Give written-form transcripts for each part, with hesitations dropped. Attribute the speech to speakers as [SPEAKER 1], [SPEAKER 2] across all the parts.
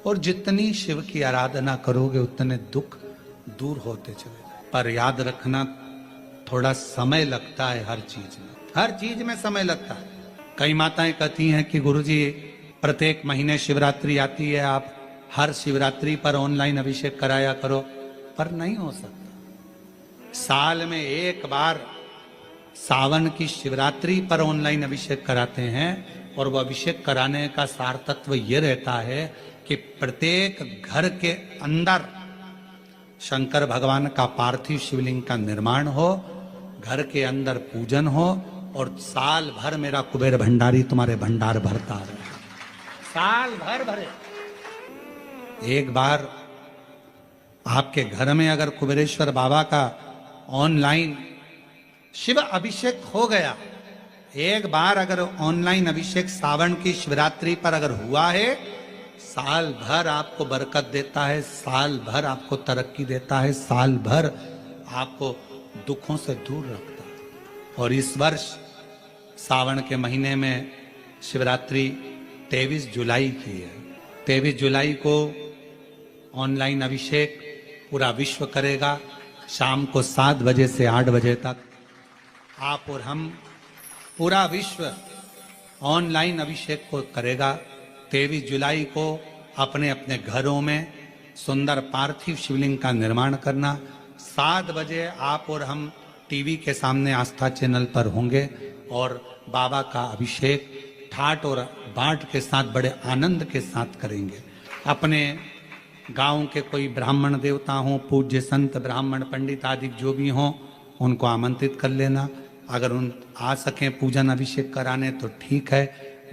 [SPEAKER 1] और जितनी शिव की आराधना करोगे उतने दुख दूर होते चले जाए। पर याद रखना, थोड़ा समय लगता है हर चीज में समय लगता है। कई माताएं कहती हैं कि गुरुजी प्रत्येक महीने शिवरात्रि आती है, आप हर शिवरात्रि पर ऑनलाइन अभिषेक कराया करो, पर नहीं हो सकता। साल में एक बार सावन की शिवरात्रि पर ऑनलाइन अभिषेक कराते हैं, और वह अभिषेक कराने का सार तत्व यह रहता है कि प्रत्येक घर के अंदर शंकर भगवान का पार्थिव शिवलिंग का निर्माण हो, घर के अंदर पूजन हो, और साल भर मेरा कुबेर भंडारी तुम्हारे भंडार भरता रहे, साल भर भरे। एक बार आपके घर में अगर कुबेरेश्वर बाबा का ऑनलाइन शिव अभिषेक हो गया, एक बार अगर ऑनलाइन अभिषेक सावन की शिवरात्रि पर अगर हुआ है, साल भर आपको बरकत देता है, साल भर आपको तरक्की देता है, साल भर आपको दुखों से दूर रखता है। और इस वर्ष सावन के महीने में शिवरात्रि 23 जुलाई की है। 23 जुलाई को ऑनलाइन अभिषेक पूरा विश्व करेगा। शाम को 7 बजे से 8 बजे तक आप और हम, पूरा विश्व ऑनलाइन अभिषेक को करेगा। 23 जुलाई को अपने अपने घरों में सुंदर पार्थिव शिवलिंग का निर्माण करना। 7 बजे आप और हम टीवी के सामने आस्था चैनल पर होंगे और बाबा का अभिषेक ठाट और बाट के साथ बड़े आनंद के साथ करेंगे। अपने गांव के कोई ब्राह्मण देवता हों, पूज्य संत ब्राह्मण पंडित आदि जो भी हों, उनको आमंत्रित कर लेना। अगर उन आ सकें पूजन अभिषेक कराने तो ठीक है,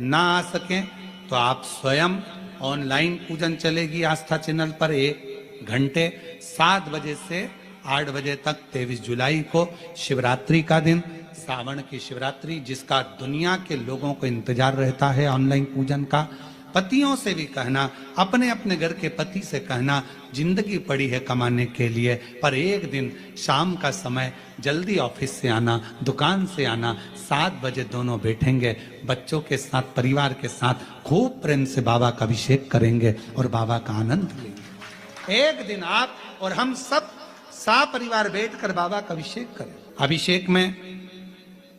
[SPEAKER 1] ना आ सकें तो आप स्वयं ऑनलाइन पूजन चलेगी आस्था चैनल पर 1 घंटे 7 बजे से 8 बजे तक। 23 जुलाई को शिवरात्रि का दिन, सावन की शिवरात्रि, जिसका दुनिया के लोगों को इंतजार रहता है ऑनलाइन पूजन का। पतियों से भी कहना, अपने अपने घर के पति से कहना, जिंदगी पड़ी है कमाने के लिए, पर एक दिन शाम का समय जल्दी ऑफिस से आना, दुकान से आना, 7 बजे दोनों बैठेंगे, बच्चों के साथ, परिवार के साथ खूब प्रेम से बाबा का अभिषेक करेंगे और बाबा का आनंद लेंगे। एक दिन आप और हम सब परिवार बैठकर बाबा का अभिषेक करें। अभिषेक में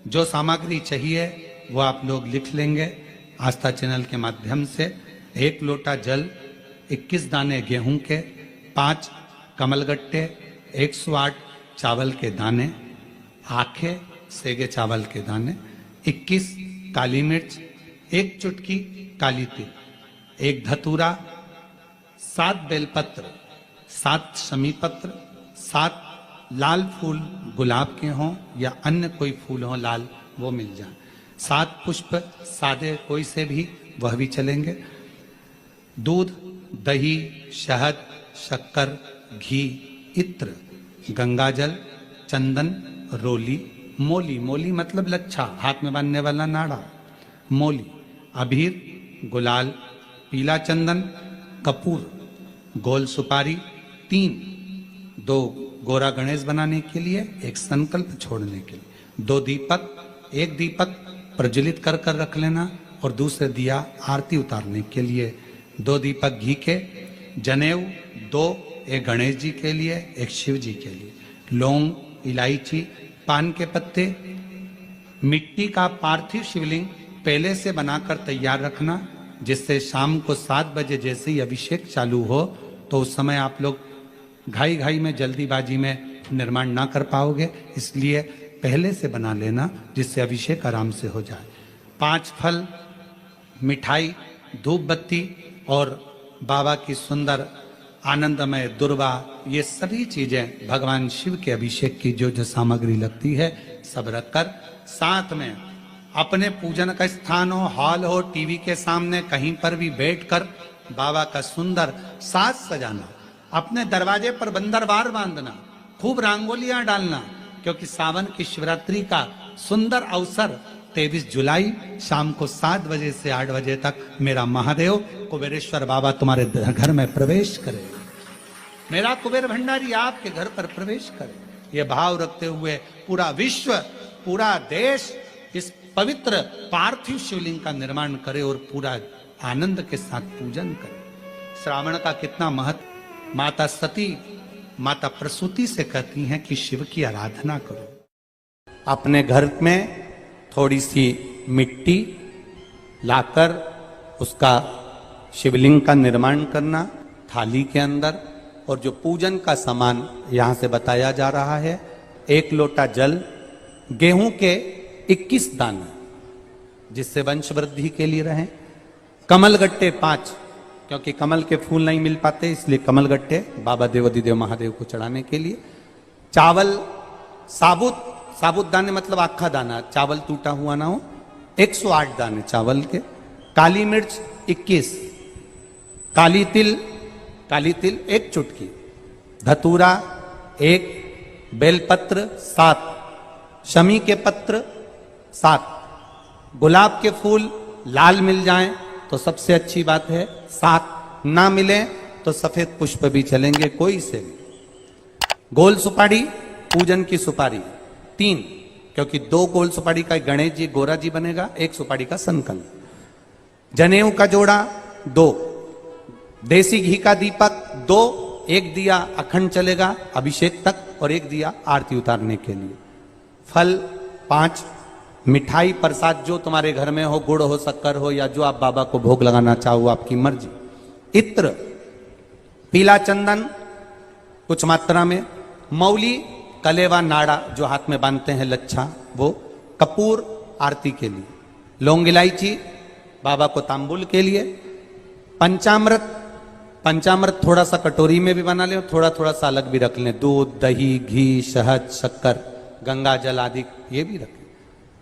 [SPEAKER 1] जो सामग्री चाहिए वो आप लोग लिख लेंगे आस्था चैनल के माध्यम से। 1 लोटा जल, 21 दाने गेहूं के, 5 कमलगट्टे, 108 चावल के दाने, आखे सेगे चावल के दाने, 21 काली मिर्च, 1 चुटकी काली तिल, 1 धतूरा, 7 बेलपत्र, 7 शमी पत्र, 7 लाल फूल गुलाब के हों या अन्य कोई फूल हो लाल, वो मिल जाए, 7 पुष्प सादे कोई से भी, वह भी चलेंगे। दूध, दही, शहद, शक्कर, घी, इत्र, गंगाजल, चंदन, रोली, मोली, मोली मतलब लच्छा, हाथ में बांधने वाला नाड़ा, मोली, अबीर, गुलाल, पीला चंदन, कपूर, गोल सुपारी, 2 गोरा गणेश बनाने के लिए, 1 संकल्प छोड़ने के लिए, 2 दीपक, 1 दीपक प्रज्वलित कर कर रख लेना और दूसरे दिया आरती उतारने के लिए, 2 दीपक घी के, जनेऊ 2, 1 गणेश जी के लिए, 1 शिव जी के लिए, लौंग, इलायची, पान के पत्ते, मिट्टी का पार्थिव शिवलिंग पहले से बनाकर तैयार रखना, जिससे शाम को 7 बजे जैसे ही अभिषेक चालू हो तो उस समय आप लोग घाई घाई में, जल्दीबाजी में निर्माण ना कर पाओगे, इसलिए पहले से बना लेना जिससे अभिषेक आराम से हो जाए। 5 फल, मिठाई, धूप बत्ती और बाबा की सुंदर आनंदमय दुर्वा, ये सभी चीजें भगवान शिव के अभिषेक की जो जो सामग्री लगती है सब रखकर, साथ में अपने पूजन का स्थान हो, हॉल हो, टीवी के सामने कहीं पर भी बैठकर बाबा का सुंदर साज सजाना, अपने दरवाजे पर बंदरवार बांधना, खूब रंगोलियां डालना, क्योंकि सावन की शिवरात्रि का सुंदर अवसर 23 जुलाई शाम को 7 बजे से 8 बजे तक मेरा महादेव कुबेरेश्वर बाबा तुम्हारे घर में प्रवेश करे, मेरा कुबेर भंडारी आपके घर पर प्रवेश करे। ये भाव रखते हुए पूरा विश्व, पूरा देश इस पवित्र पार्थिव शिवलिंग का निर्माण करे और पूरा आनंद के साथ पूजन करे। श्रावण का कितना महत्व। माता सती माता प्रसूति से कहती हैं कि शिव की आराधना करो। अपने घर में थोड़ी सी मिट्टी लाकर उसका शिवलिंग का निर्माण करना थाली के अंदर, और जो पूजन का सामान यहां से बताया जा रहा है, 1 लोटा जल, गेहूं के 21 दाने जिससे वंश वृद्धि के लिए रहें, कमलगट्टे 5, क्योंकि कमल के फूल नहीं मिल पाते इसलिए कमलगट्टे बाबा देवाधिदेव महादेव को चढ़ाने के लिए, चावल साबुत दाने मतलब आखा दाना, चावल टूटा हुआ ना हो, 108 दाने चावल के, काली मिर्च 21, काली तिल 1 चुटकी, धतूरा 1, बेलपत्र 7, शमी के पत्र 7, गुलाब के फूल लाल मिल जाएं तो सबसे अच्छी बात है 7, ना मिले तो सफेद पुष्प भी चलेंगे कोई से भी। गोल सुपारी पूजन की सुपारी 3, क्योंकि 2 गोल सुपारी का गणेश जी गोरा जी बनेगा, 1 सुपारी का संकल्प। जनेऊ का जोड़ा 2, देसी घी का दीपक 2, 1 दिया अखंड चलेगा अभिषेक तक और 1 दिया आरती उतारने के लिए। फल 5, मिठाई प्रसाद जो तुम्हारे घर में हो, गुड़ हो, शक्कर हो, या जो आप बाबा को भोग लगाना चाहो आपकी मर्जी। इत्र, पीला चंदन कुछ मात्रा में, मौली कलेवा नाड़ा जो हाथ में बांधते हैं लच्छा वो, कपूर आरती के लिए, लौंग इलायची बाबा को तांबुल के लिए, पंचामृत थोड़ा सा कटोरी में भी बना लें, थोड़ा थोड़ा सा अलग भी रख लें, दूध, दही, घी, शहद, शक्कर, गंगा जल आदि ये भी रखें,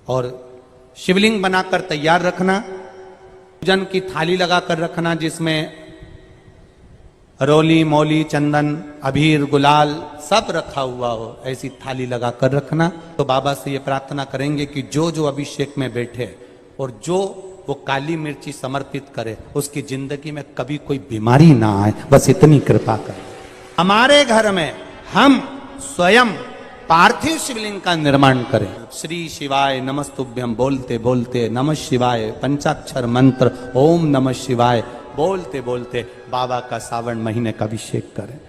[SPEAKER 1] और शिवलिंग बनाकर तैयार रखना, पूजन की थाली लगाकर रखना जिसमें रोली, मौली, चंदन, अबीर, गुलाल सब रखा हुआ हो, ऐसी थाली लगाकर रखना। तो बाबा से ये प्रार्थना करेंगे कि जो जो अभिषेक में बैठे और जो वो काली मिर्ची समर्पित करे उसकी जिंदगी में कभी कोई बीमारी ना आए, बस इतनी कृपा करें। हमारे घर में हम स्वयं पार्थिव शिवलिंग का निर्माण करें। श्री शिवाय नमस्तुभ्यम बोलते बोलते नमः शिवाय पंचाक्षर मंत्र ओम नमः शिवाय बोलते बोलते बाबा का सावन महीने का अभिषेक करें।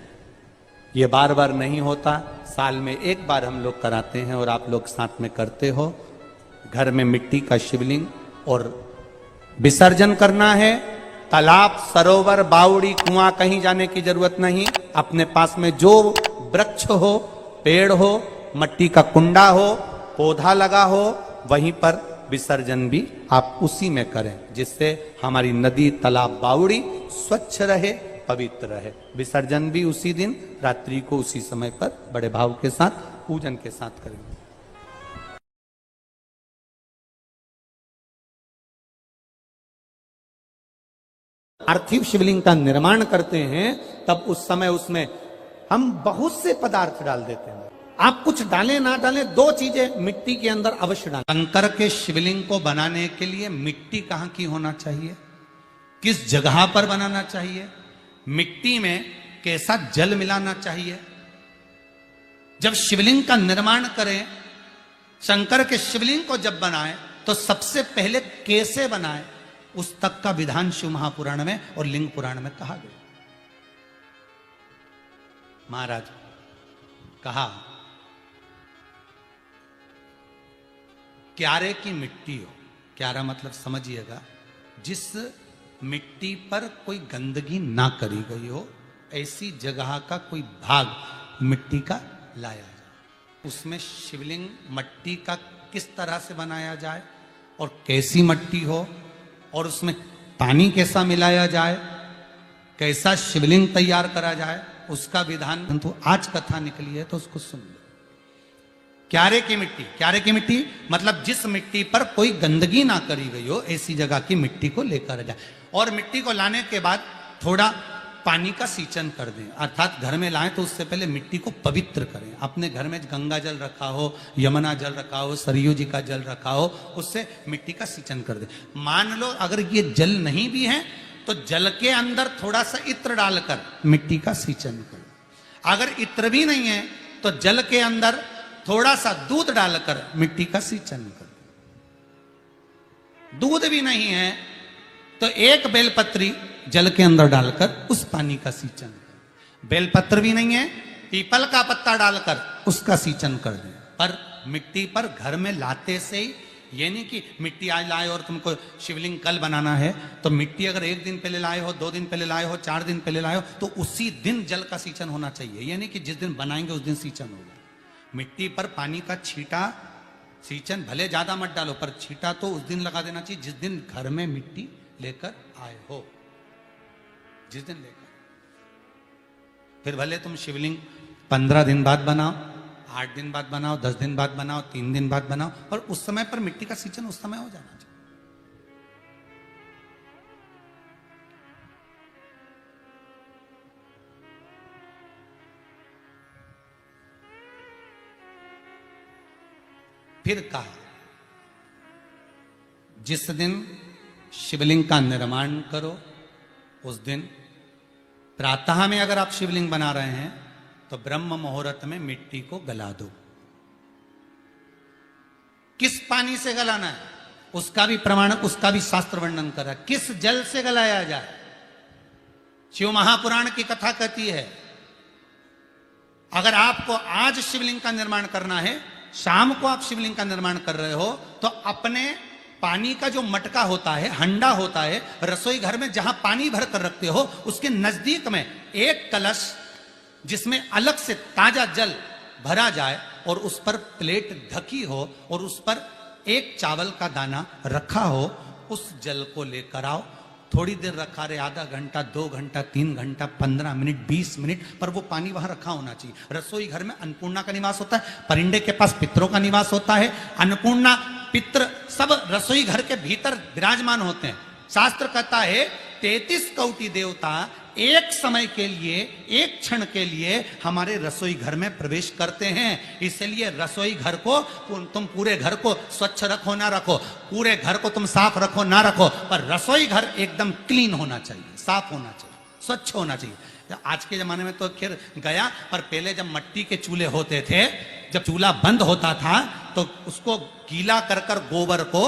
[SPEAKER 1] ये बार बार नहीं होता, साल में 1 बार हम लोग कराते हैं और आप लोग साथ में करते हो। घर में मिट्टी का शिवलिंग और विसर्जन करना है। तालाब, सरोवर, बावड़ी, कुआं कहीं जाने की जरूरत नहीं। अपने पास में जो वृक्ष हो, पेड़ हो, मट्टी का कुंडा हो, पौधा लगा हो, वहीं पर विसर्जन भी आप उसी में करें, जिससे हमारी नदी, तालाब, बावड़ी स्वच्छ रहे, पवित्र रहे। विसर्जन भी उसी दिन रात्रि को उसी समय पर बड़े भाव के साथ पूजन के साथ करेंगे। पार्थिव शिवलिंग का निर्माण करते हैं तब उस समय उसमें हम बहुत से पदार्थ डाल देते हैं। आप कुछ डालें ना डालें, 2 चीजें मिट्टी के अंदर अवश्य डालें। शंकर के शिवलिंग को बनाने के लिए मिट्टी कहां की होना चाहिए, किस जगह पर बनाना चाहिए, मिट्टी में कैसा जल मिलाना चाहिए। जब शिवलिंग का निर्माण करें, शंकर के शिवलिंग को जब बनाएं तो सबसे पहले कैसे बनाएं, उस तक का विधान शिव महापुराण में और लिंग पुराण में कहा गया। महाराज कहा, क्यारे की मिट्टी हो, क्यारा मतलब समझिएगा जिस मिट्टी पर कोई गंदगी ना करी गई हो, ऐसी जगह का कोई भाग मिट्टी का लाया जाए। उसमें शिवलिंग मट्टी का किस तरह से बनाया जाए और कैसी मट्टी हो, और उसमें पानी कैसा मिलाया जाए, कैसा शिवलिंग तैयार करा जाए, उसका विधान तो आज कथा निकली है तो उसको सुन लो। क्यारे की मिट्टी, क्यारे की मिट्टी मतलब जिस मिट्टी पर कोई गंदगी ना करी गई हो, ऐसी जगह की मिट्टी को लेकर जाए। और मिट्टी को लाने के बाद थोड़ा पानी का सींचन कर दें, अर्थात घर में लाएं तो उससे पहले मिट्टी को पवित्र करें। अपने घर में गंगा जल रखा हो, यमुना जल रखा हो, सरयू जी का जल रखा हो, उससे मिट्टी का सींचन कर दें। मान लो अगर ये जल नहीं भी है तो जल के अंदर थोड़ा सा इत्र डालकर मिट्टी का सींचन करें। अगर इत्र भी नहीं है तो जल के अंदर थोड़ा सा दूध डालकर मिट्टी का सींचन करें। दूध भी नहीं है तो 1 बेलपत्री जल के अंदर डालकर उस पानी का सींचन करें। बेलपत्र भी नहीं है, पीपल का पत्ता डालकर उसका सींचन कर दें। पर मिट्टी पर घर में लाते से ही, ये नहीं कि मिट्टी आज लाए और तुमको शिवलिंग कल बनाना है, तो मिट्टी अगर 1 दिन पहले लाए हो, 2 दिन पहले लाए हो, 4 दिन पहले लाए हो, तो उसी दिन जल का सींचन होना चाहिए। ये नहीं कि जिस दिन बनाएंगे उस दिन सींचन होगा। मिट्टी पर पानी का छींटा, सींचन भले ज्यादा मत डालो, पर छींटा तो उस दिन लगा देना चाहिए जिस दिन घर में मिट्टी लेकर आए हो, जिस दिन लेकर। फिर भले तुम शिवलिंग 15 दिन बाद बनाओ, 8 दिन बाद बनाओ, 10 दिन बाद बनाओ, 3 दिन बाद बनाओ, पर उस समय पर मिट्टी का सींचन उस समय हो जाना चाहिए। फिर कहा, जिस दिन शिवलिंग का निर्माण करो उस दिन प्रातः में अगर आप शिवलिंग बना रहे हैं तो ब्रह्म मुहूर्त में मिट्टी को गला दो। किस पानी से गलाना है उसका भी प्रमाण, उसका भी शास्त्र वर्णन करा। किस जल से गलाया जाए, शिव महापुराण की कथा कहती है, अगर आपको आज शिवलिंग का निर्माण करना है, शाम को आप शिवलिंग का निर्माण कर रहे हो, तो अपने पानी का जो मटका होता है, हंडा होता है, रसोई घर में जहां पानी भर कर रखते हो, उसके नजदीक में एक कलश जिसमें अलग से ताजा जल भरा जाए और उस पर प्लेट ढकी हो और उस पर एक चावल का दाना रखा हो, उस जल को लेकर आओ। थोड़ी देर रखा रहे, आधा घंटा, 2 घंटा, 3 घंटा, 15 मिनट, 20 मिनट, पर वो पानी वहां रखा होना चाहिए। रसोई घर में अन्नपूर्णा का निवास होता है, परिंदे के पास पितरों का निवास होता है। अन्नपूर्णा, पित्र सब रसोई घर के भीतर विराजमान होते हैं। शास्त्र कहता है 33 कोटि देवता एक समय के लिए, एक क्षण के लिए हमारे रसोई घर में प्रवेश करते हैं। इसलिए रसोई घर को तुम पूरे घर को स्वच्छ रखो ना रखो, पूरे घर को तुम साफ रखो ना रखो, पर रसोई घर एकदम क्लीन होना चाहिए, साफ होना चाहिए, स्वच्छ होना चाहिए। आज के जमाने में तो खैर गया, पर पहले जब मट्टी के चूल्हे होते थे, जब चूल्हा बंद होता था तो उसको गीला कर कर, गोबर को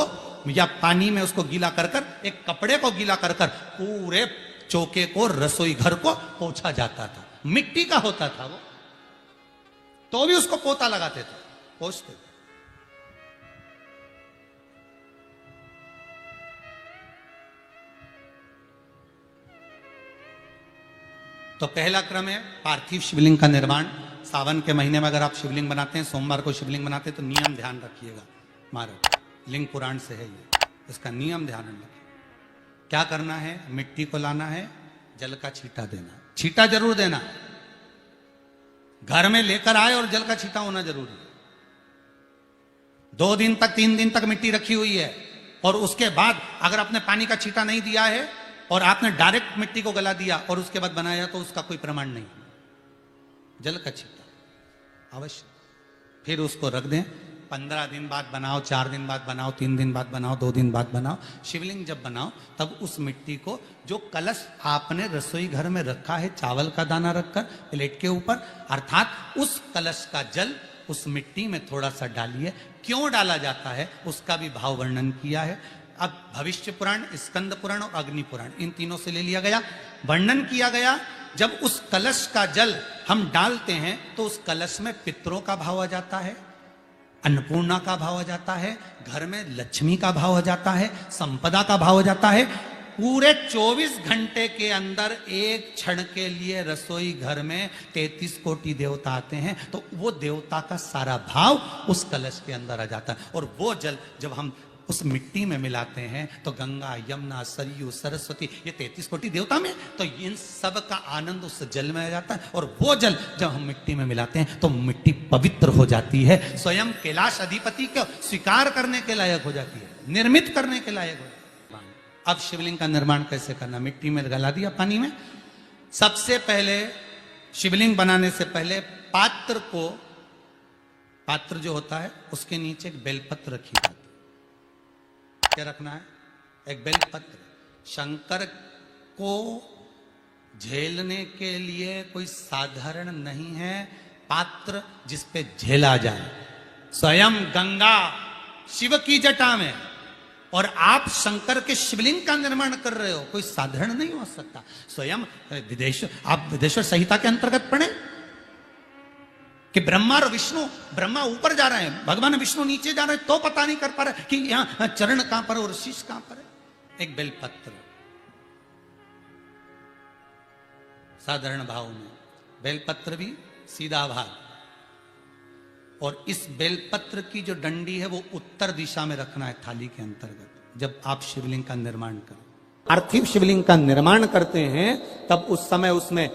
[SPEAKER 1] या पानी में उसको गीला कर कर, एक कपड़े को गीला कर कर पूरे चौके को, रसोई घर को पोंछा जाता था। मिट्टी का होता था वो, तो भी उसको पोता लगाते थे, पोंछते। तो पहला क्रम है पार्थिव शिवलिंग का निर्माण। सावन के महीने में अगर आप शिवलिंग बनाते हैं, सोमवार को शिवलिंग बनाते हैं, तो नियम ध्यान रखिएगा। महाराज लिंग पुराण से है ये, इसका नियम ध्यान रखिए। क्या करना है, मिट्टी को लाना है, जल का छींटा देना, छींटा जरूर देना। घर में लेकर आए और जल का छींटा होना जरूरी है। 2 दिन तक, 3 दिन तक मिट्टी रखी हुई है और उसके बाद अगर आपने पानी का छींटा नहीं दिया है और आपने डायरेक्ट मिट्टी को गला दिया और उसके बाद बनाया, तो उसका कोई प्रमाण नहीं। जल का छींटा अवश्य। फिर उसको रख दें। 15 दिन बाद बनाओ, 4 दिन बाद बनाओ, 3 दिन बाद बनाओ, 2 दिन बाद बनाओ। शिवलिंग जब बनाओ तब उस मिट्टी को, जो कलश आपने रसोई घर में रखा है चावल का दाना रखकर प्लेट के ऊपर, अर्थात उस कलश का जल उस मिट्टी में थोड़ा सा डालिए। क्यों डाला जाता है उसका भी भाव वर्णन किया है। अब भविष्य पुराण, स्कंद पुराण और अग्नि पुराण, इन तीनों से ले लिया गया, वर्णन किया गया। जब उस कलश का जल हम डालते हैं तो उस कलश में पितरों का भाव आ जाता है, अन्नपूर्णा का भाव आ जाता है, घर में लक्ष्मी का भाव आ जाता है, संपदा का भाव आ जाता है। पूरे 24 घंटे के अंदर एक क्षण के लिए रसोई घर में 33 कोटि देवता आते हैं, तो वो देवता का सारा भाव उस कलश के अंदर आ जाता है। और वो जल जब हम उस मिट्टी में मिलाते हैं तो गंगा, यमुना, सरयू, सरस्वती, ये 33 कोटि देवता में, तो इन सब का आनंद उस जल में आ जाता है। और वो जल जब हम मिट्टी में मिलाते हैं तो मिट्टी पवित्र हो जाती है, स्वयं कैलाश अधिपति को स्वीकार करने के लायक हो जाती है, निर्मित करने के लायक हो जाती है। अब शिवलिंग का निर्माण कैसे करना, मिट्टी में गला दिया पानी में। सबसे पहले शिवलिंग बनाने से पहले पात्र को, पात्र जो होता है उसके नीचे एक बेलपत्र रखी जाती है। क्या रखना है, एक बेलपत्र। शंकर को झेलने के लिए कोई साधारण नहीं है पात्र जिस पे झेला जाए। स्वयं गंगा शिव की जटा में और आप शंकर के शिवलिंग का निर्माण कर रहे हो, कोई साधारण नहीं हो सकता। स्वयं आप विदेश्वर संहिता के अंतर्गत पढ़े कि ब्रह्मा और विष्णु, ब्रह्मा ऊपर जा रहे हैं, भगवान विष्णु नीचे जा रहे हैं, तो पता नहीं कर पा रहे कि यहां चरण कहां पर और शीश कहां पर है। एक बेलपत्र, साधारण भाव में बेलपत्र भी सीधा भाग, और इस बेलपत्र की जो डंडी है वो उत्तर दिशा में रखना है थाली के अंतर्गत, जब आप शिवलिंग का निर्माण करें। पार्थिव शिवलिंग का निर्माण करते हैं तब उस समय उसमें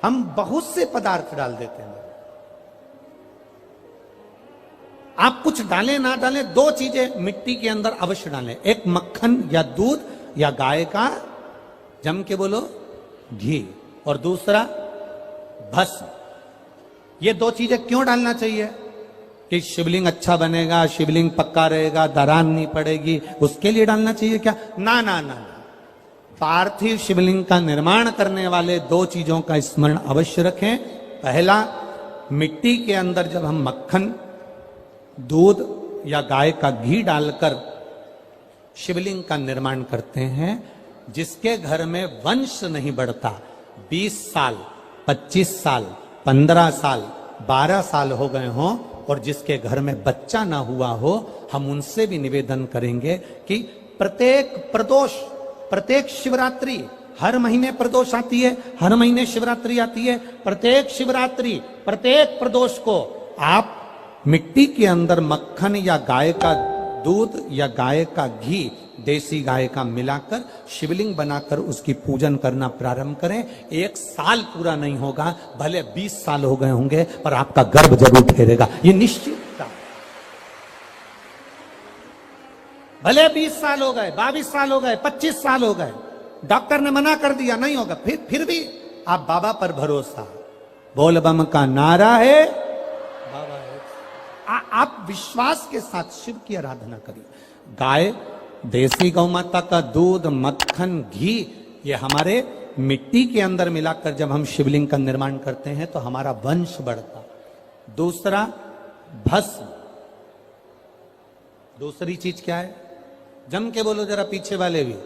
[SPEAKER 1] हम बहुत से पदार्थ डाल देते हैं। आप कुछ डालें ना डालें, दो चीजें मिट्टी के अंदर अवश्य डालें, एक मक्खन या दूध या गाय का, जम के बोलो, घी, और दूसरा भस्म। ये दो चीजें क्यों डालना चाहिए? कि शिवलिंग अच्छा बनेगा, शिवलिंग पक्का रहेगा, दरार नहीं पड़ेगी, उसके लिए डालना चाहिए क्या? ना ना ना, पार्थिव शिवलिंग का निर्माण करने वाले दो चीजों का स्मरण अवश्य रखें। पहला, मिट्टी के अंदर जब हम मक्खन, दूध या गाय का घी डालकर शिवलिंग का निर्माण करते हैं, जिसके घर में वंश नहीं बढ़ता, 20 साल, 25 साल, 15 साल, 12 साल हो गए हों, और जिसके घर में बच्चा ना हुआ हो, हम उनसे भी निवेदन करेंगे कि प्रत्येक प्रदोष, प्रत्येक शिवरात्रि, हर महीने प्रदोष आती है, हर महीने शिवरात्रि आती है, प्रत्येक शिवरात्रि, प्रत्येक प्रदोष को आप मिट्टी के अंदर मक्खन या गाय का दूध या गाय का घी, देसी गाय का मिलाकर शिवलिंग बनाकर उसकी पूजन करना प्रारंभ करें। 1 साल पूरा नहीं होगा, भले 20 साल हो गए होंगे, पर आपका गर्भ जरूर ठहरेगा, ये निश्चित। भले 20 साल हो गए, 22 साल हो गए, 25 साल हो गए, डॉक्टर ने मना कर दिया नहीं होगा, फिर भी आप बाबा पर भरोसा, बोल बम का नारा है, बाबा है। आप विश्वास के साथ शिव की आराधना करिए। गाय, देसी गौ माता का दूध, मक्खन, घी, ये हमारे मिट्टी के अंदर मिलाकर जब हम शिवलिंग का निर्माण करते हैं तो हमारा वंश बढ़ता। दूसरा, भस्म। दूसरी चीज क्या है? जम के बोलो जरा पीछे वाले भी,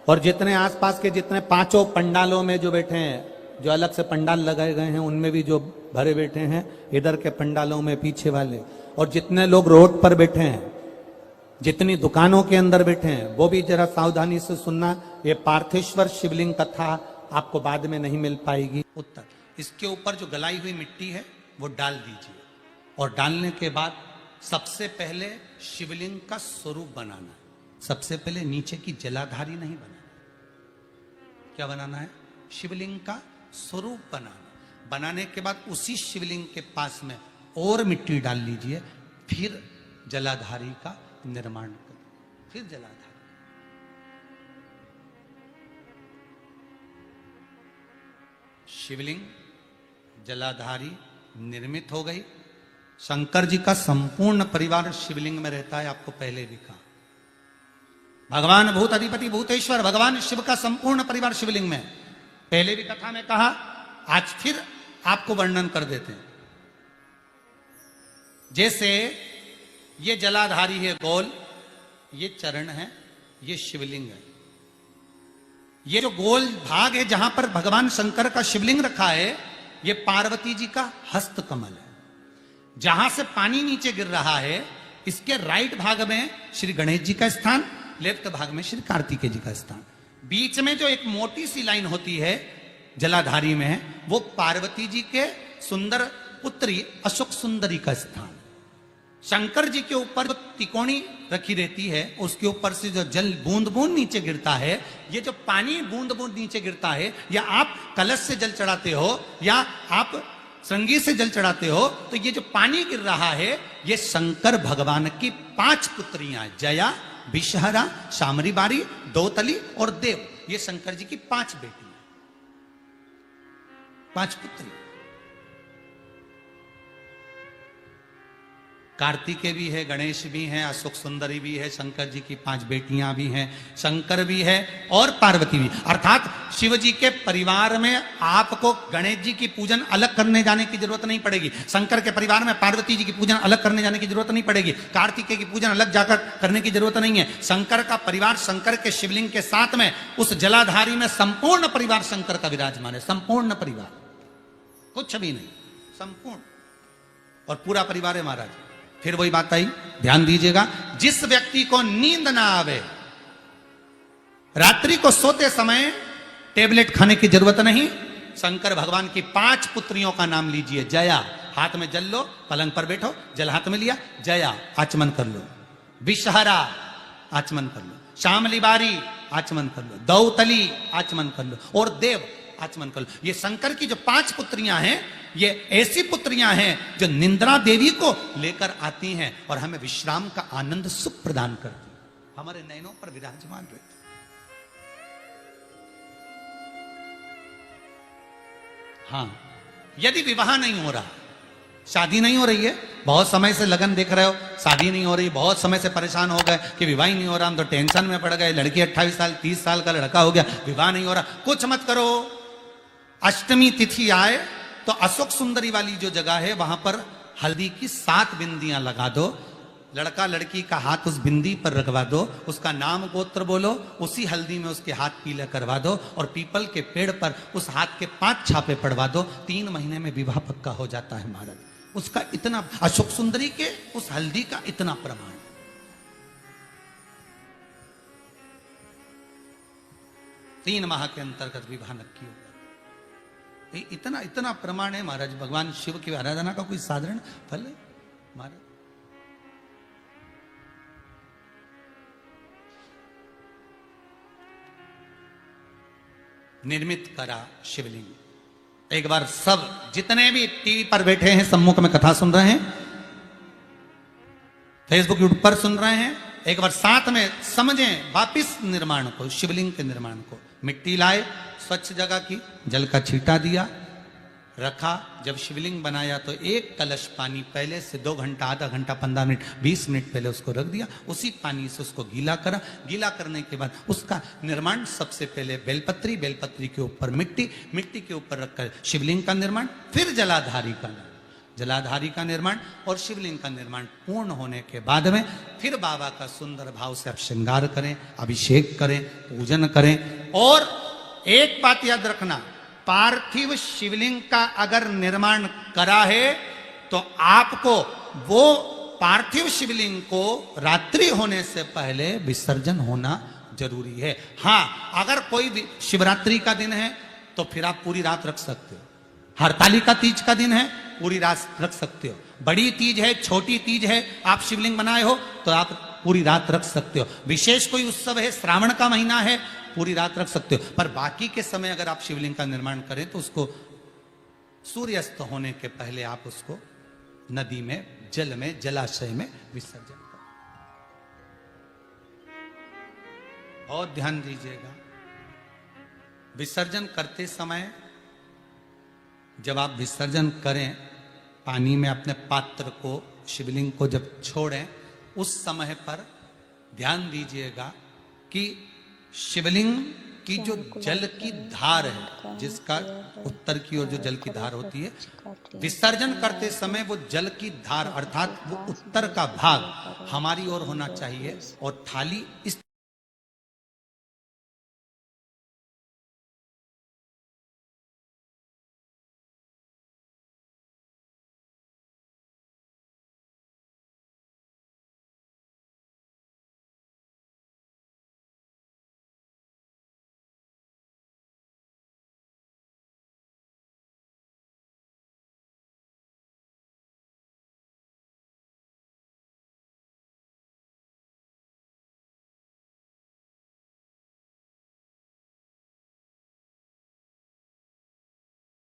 [SPEAKER 1] और जितने आसपास के जितने 5 पंडालों में जो बैठे हैं, जो अलग से पंडाल लगाए गए हैं उनमें भी जो भरे बैठे हैं, इधर के पंडालों में पीछे वाले, और जितने लोग रोड पर बैठे हैं, जितनी दुकानों के अंदर बैठे हैं, वो भी जरा सावधानी से सुनना। ये पार्थेश्वर शिवलिंग कथा आपको बाद में नहीं मिल पाएगी। उत्तर, इसके ऊपर जो गलाई हुई मिट्टी है वो डाल दीजिए, और डालने के बाद सबसे पहले शिवलिंग का स्वरूप बनाना है। सबसे पहले नीचे की जलाधारी नहीं बनाना, क्या बनाना है? शिवलिंग का स्वरूप बनाना। बनाने के बाद उसी शिवलिंग के पास में और मिट्टी डाल लीजिए, फिर जलाधारी का निर्माण करें, फिर जलाधारी। शिवलिंग, जलाधारी निर्मित हो गई। शंकर जी का संपूर्ण परिवार शिवलिंग में रहता है, आपको पहले भी कहा। भगवान भूत अधिपति भूतेश्वर, भगवान शिव का संपूर्ण परिवार शिवलिंग में, पहले भी कथा में कहा, आज फिर आपको वर्णन कर देते हैं। जैसे ये जलाधारी है गोल, ये चरण है, ये शिवलिंग है। ये जो गोल भाग है जहां पर भगवान शंकर का शिवलिंग रखा है, ये पार्वती जी का हस्त कमल है। जहां से पानी नीचे गिर रहा है, इसके राइट भाग में श्री गणेश जी का स्थान, लेफ्ट भाग में श्री कार्तिकेय जी का स्थान। बीच में जो एक मोटी सी लाइन होती है जलाधारी में, वो पार्वती जी के सुंदर पुत्री अशोक सुंदरी का स्थान। शंकर जी के ऊपर जो तिकोनी रखी रहती है, उसके ऊपर से जो जल बूंद बूंद नीचे गिरता है, ये जो पानी बूंद बूंद नीचे गिरता है, या आप कलश से जल चढ़ाते हो या आप श्रृंगी से जल चढ़ाते हो, तो ये जो पानी गिर रहा है, ये शंकर भगवान की 5 पुत्रियां, जया, विषहरा, शामरी बारी, दौतली और देव, ये शंकर जी की 5 बेटियां, 5 पुत्री। कार्तिकेय भी है, गणेश भी हैं, अशोक सुंदरी भी है, शंकर जी की 5 बेटियां भी हैं, शंकर भी है और पार्वती भी। अर्थात शिव जी के परिवार में आपको गणेश जी की पूजन अलग करने जाने की जरूरत नहीं पड़ेगी, शंकर के परिवार में पार्वती जी की पूजन अलग करने जाने की जरूरत नहीं पड़ेगी, कार्तिकेय की पूजन अलग जाकर करने की जरूरत नहीं है। शंकर का परिवार शंकर के शिवलिंग के साथ में उस जलाधारी में संपूर्ण परिवार शंकर का विराजमान है, संपूर्ण परिवार, कुछ भी नहीं, संपूर्ण और पूरा परिवार है महाराज। फिर वही बात आई, ध्यान दीजिएगा, जिस व्यक्ति को नींद ना आवे, रात्रि को सोते समय टेबलेट खाने की जरूरत नहीं, शंकर भगवान की 5 पुत्रियों का नाम लीजिए। जया, हाथ में जल लो, पलंग पर बैठो, जल हाथ में लिया, जया आचमन कर लो, विषहरा आचमन कर लो, श्यामली बारी आचमन कर लो, दौतली आचमन कर लो और देव आचमन कर लो। ये शंकर की जो 5 पुत्रियां हैं, ये ऐसी पुत्रियां हैं जो निंद्रा देवी को लेकर आती हैं और हमें विश्राम का आनंद सुख प्रदान करती हैं, हमारे नयनों पर विराजमान रहती। हाँ, यदि विवाह नहीं हो रहा, शादी नहीं हो रही है, बहुत समय से लगन देख रहे हो, शादी नहीं हो रही, बहुत समय से परेशान हो गए कि विवाह ही नहीं हो रहा, हम तो टेंशन में पड़ गए, लड़की 28 साल 30 साल का लड़का हो गया, विवाह नहीं हो रहा, कुछ मत करो। अष्टमी तिथि आए तो अशोक सुंदरी वाली जो जगह है वहां पर हल्दी की 7 बिंदियां लगा दो, लड़का लड़की का हाथ उस बिंदी पर रखवा दो, उसका नाम गोत्र बोलो, उसी हल्दी में उसके हाथ पीले करवा दो और पीपल के पेड़ पर उस हाथ के 5 छापे पड़वा दो, 3 महीने में विवाह पक्का हो जाता है महाराज। उसका इतना, अशोक सुंदरी के उस हल्दी का इतना प्रमाण, 3 माह के अंतर्गत विवाह नक्की होगा। इतना इतना प्रमाण है महाराज, भगवान शिव की आराधना का कोई साधारण फल है महाराज। निर्मित करा शिवलिंग। एक बार सब जितने भी टीवी पर बैठे हैं, सम्मुख में कथा सुन रहे हैं, फेसबुक यूट्यूब पर सुन रहे हैं, एक बार साथ में समझें वापिस निर्माण को, शिवलिंग के निर्माण को। मिट्टी लाए, स्वच्छ जगह की, जल का छींटा दिया, रखा। जब शिवलिंग बनाया तो 1 कलश पानी पहले से 2 घंटा, आधा घंटा, 15 मिनट, 20 मिनट पहले उसको रख दिया, उसी पानी से उसको गीला करा। गीला करने के बाद उसका निर्माण, सबसे पहले बेलपत्री, बेलपत्री के ऊपर मिट्टी, मिट्टी के ऊपर रखकर शिवलिंग का निर्माण, फिर जलाधारी का निर्माण, जलाधारी का निर्माण और शिवलिंग का निर्माण पूर्ण होने के बाद में फिर बाबा का सुंदर भाव से आप श्रृंगार करें, अभिषेक करें, पूजन करें। और एक बात याद रखना, पार्थिव शिवलिंग का अगर निर्माण करा है तो आपको वो पार्थिव शिवलिंग को रात्रि होने से पहले विसर्जन होना जरूरी है। हाँ, अगर कोई शिवरात्रि का दिन है तो फिर आप पूरी रात रख सकते हो, हरतालिका तीज का दिन है पूरी रात रख सकते हो, बड़ी तीज है, छोटी तीज है, आप शिवलिंग बनाए हो तो आप पूरी रात रख सकते हो, विशेष कोई उत्सव है, श्रावण का महीना है, पूरी रात रख सकते हो। पर बाकी के समय अगर आप शिवलिंग का निर्माण करें तो उसको सूर्यास्त होने के पहले आप उसको नदी में, जल में, जलाशय में विसर्जन करें। बहुत ध्यान दीजिएगा, विसर्जन करते समय जब आप विसर्जन करें, पानी में अपने पात्र को, शिवलिंग को जब छोड़ें, उस समय पर ध्यान दीजिएगा कि शिवलिंग की जो जल की धार है, जिसका उत्तर की ओर जो जल की धार होती है, विसर्जन करते समय वो जल की धार अर्थात वो उत्तर का भाग हमारी ओर होना चाहिए और थाली इस